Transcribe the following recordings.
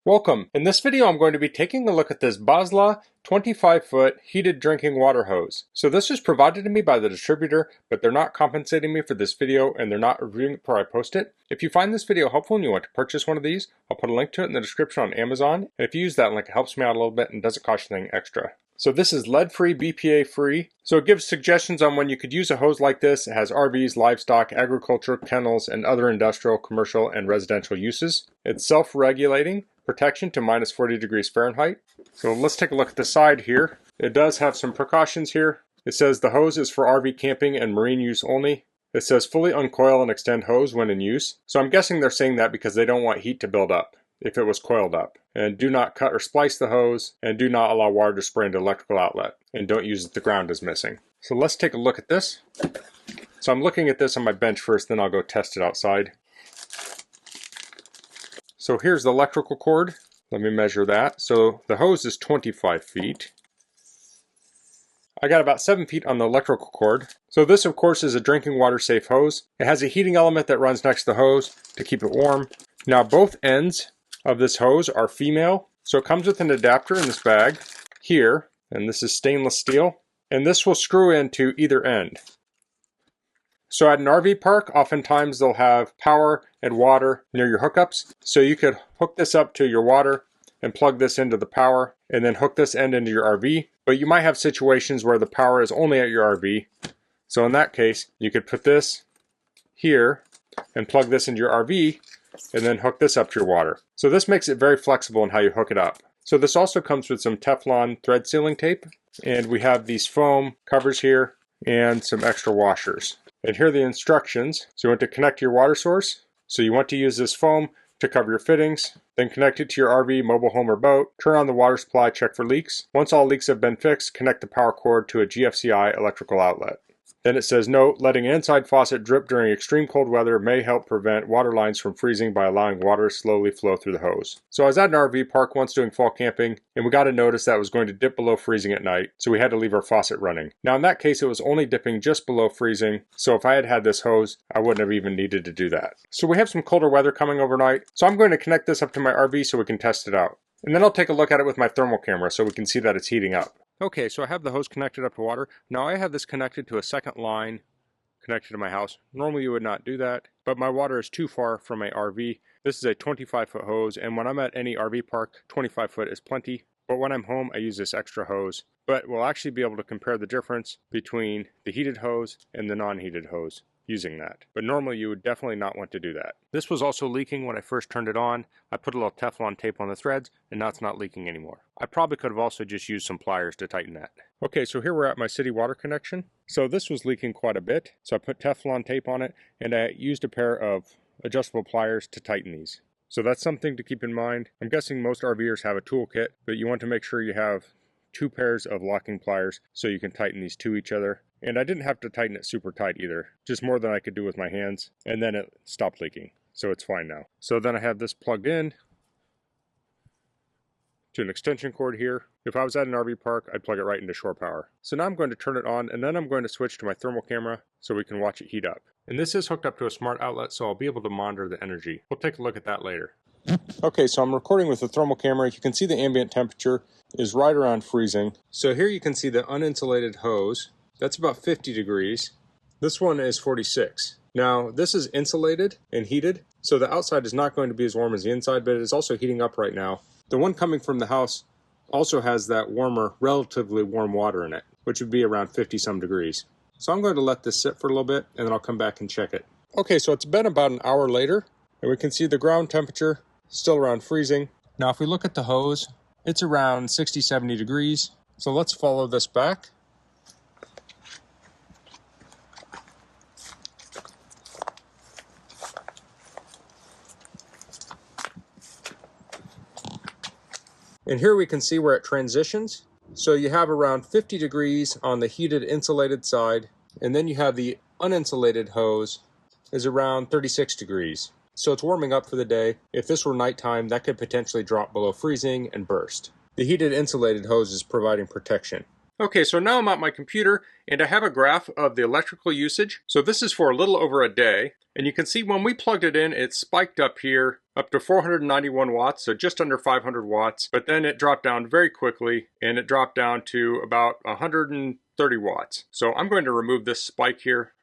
Welcome. In this video I'm going to be taking a look at this Boslla 25-foot heated drinking water hose. So this was provided to me by the distributor, but they're not compensating me for this video and they're not reviewing it before I post it. If you find this video helpful and you want to purchase one of these, I'll put a link to it in the description on Amazon. And if you use that link, it helps me out a little bit and doesn't cost you anything extra. So this is lead-free, BPA-free. So it gives suggestions on when you could use a hose like this. It has RVs, livestock, agriculture, kennels, and other industrial, commercial, and residential uses. It's self-regulating. Protection to minus 40 degrees Fahrenheit. So let's take a look at the side here. It does have some precautions here. It says the hose is for RV camping and marine use only. It says fully uncoil and extend hose when in use. So I'm guessing they're saying that because they don't want heat to build up if it was coiled up. And do not cut or splice the hose, and do not allow water to spray into electrical outlet. And don't use if the ground is missing. So let's take a look at this. So I'm looking at this on my bench first, then I'll go test it outside. So here's the electrical cord. Let me measure that. So the hose is 25 feet. I got about 7 feet on the electrical cord. So this of course is a drinking water safe hose. It has a heating element that runs next to the hose to keep it warm. Now both ends of this hose are female. So it comes with an adapter in this bag here, and this is stainless steel. And this will screw into either end. So at an RV park, oftentimes they'll have power and water near your hookups. So you could hook this up to your water and plug this into the power and then hook this end into your RV. But you might have situations where the power is only at your RV. So in that case, you could put this here and plug this into your RV and then hook this up to your water. So this makes it very flexible in how you hook it up. So this also comes with some Teflon thread sealing tape. And we have these foam covers here and some extra washers. And here are the instructions. So you want to connect your water source. So you want to use this foam to cover your fittings. Then connect it to your RV, mobile home, or boat. Turn on the water supply, check for leaks. Once all leaks have been fixed, connect the power cord to a GFCI electrical outlet. Then it says, note, letting an inside faucet drip during extreme cold weather may help prevent water lines from freezing by allowing water to slowly flow through the hose. So I was at an RV park once doing fall camping, and we got a notice that it was going to dip below freezing at night, so we had to leave our faucet running. Now in that case, it was only dipping just below freezing, so if I had had this hose, I wouldn't have even needed to do that. So we have some colder weather coming overnight, so I'm going to connect this up to my RV so we can test it out. And then I'll take a look at it with my thermal camera so we can see that it's heating up. Okay, so I have the hose connected up to water. Now I have this connected to a second line connected to my house. Normally you would not do that, but my water is too far from my RV. This is a 25-foot hose, and when I'm at any RV park, 25 foot is plenty. But when I'm home, I use this extra hose. But we'll actually be able to compare the difference between the heated hose and the non-heated hose using that. But normally you would definitely not want to do that. This was also leaking when I first turned it on. I put a little Teflon tape on the threads, and now it's not leaking anymore. I probably could have also just used some pliers to tighten that. Okay, so here we're at my city water connection. So this was leaking quite a bit. So I put Teflon tape on it, and I used a pair of adjustable pliers to tighten these. So that's something to keep in mind. I'm guessing most RVers have a toolkit, but you want to make sure you have 2 pairs of locking pliers so you can tighten these to each other. And I didn't have to tighten it super tight either, just more than I could do with my hands, and then it stopped leaking. So it's fine now. So then I have this plugged in to an extension cord here. If I was at an RV park, I'd plug it right into shore power. So now I'm going to turn it on, and then I'm going to switch to my thermal camera so we can watch it heat up. And this is hooked up to a smart outlet, so I'll be able to monitor the energy. We'll take a look at that later. Okay, so I'm recording with the thermal camera. You can see the ambient temperature is right around freezing. So here you can see the uninsulated hose. That's about 50 degrees. This one is 46. Now, this is insulated and heated, so the outside is not going to be as warm as the inside, but it is also heating up right now. The one coming from the house also has that warmer, relatively warm water in it, which would be around 50-some degrees. So I'm going to let this sit for a little bit, and then I'll come back and check it. Okay, so it's been about an hour later, and we can see the ground temperature still around freezing. Now, if we look at the hose, it's around 60-70 degrees. So let's follow this back. And here we can see where it transitions. So you have around 50 degrees on the heated insulated side, and then you have the uninsulated hose is around 36 degrees. So it's warming up for the day. If this were nighttime, that could potentially drop below freezing and burst. The heated insulated hose is providing protection. Okay, so now I'm at my computer and I have a graph of the electrical usage. So this is for a little over a day. And you can see when we plugged it in, it spiked up here up to 491 watts, so just under 500 watts. But then it dropped down very quickly and it dropped down to about 130 watts. So I'm going to remove this spike here.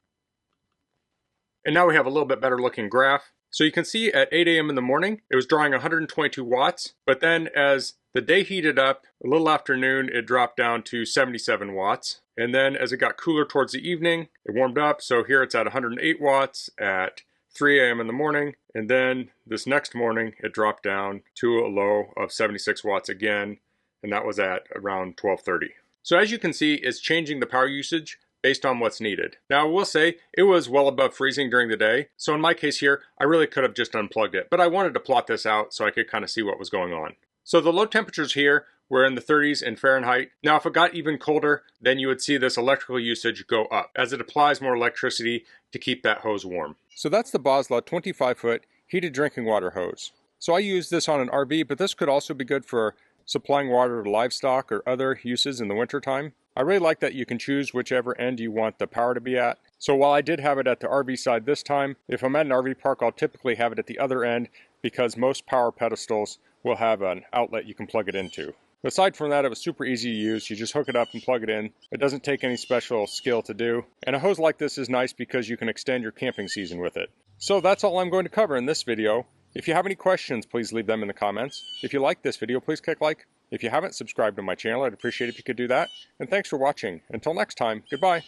And now we have a little bit better looking graph. So you can see at 8 a.m. in the morning, it was drawing 122 watts. But then as the day heated up, a little after noon, it dropped down to 77 watts. And then as it got cooler towards the evening, it warmed up. So here it's at 108 watts at 3 a.m. in the morning. And then this next morning, it dropped down to a low of 76 watts again. And that was at around 12:30. So as you can see, it's changing the power usage based on what's needed. Now I will say it was well above freezing during the day, so in my case here I really could have just unplugged it, but I wanted to plot this out so I could kind of see what was going on. So the low temperatures here were in the 30s in Fahrenheit. Now if it got even colder, then you would see this electrical usage go up as it applies more electricity to keep that hose warm. So that's the Boslla 25-foot heated drinking water hose. So I use this on an RV, but this could also be good for supplying water to livestock or other uses in the wintertime. I really like that you can choose whichever end you want the power to be at. So while I did have it at the RV side this time, if I'm at an RV park, I'll typically have it at the other end because most power pedestals will have an outlet you can plug it into. Aside from that, it was super easy to use. You just hook it up and plug it in. It doesn't take any special skill to do. And a hose like this is nice because you can extend your camping season with it. So that's all I'm going to cover in this video. If you have any questions, please leave them in the comments. If you like this video, please click like. If you haven't subscribed to my channel, I'd appreciate it if you could do that. And thanks for watching. Until next time, goodbye.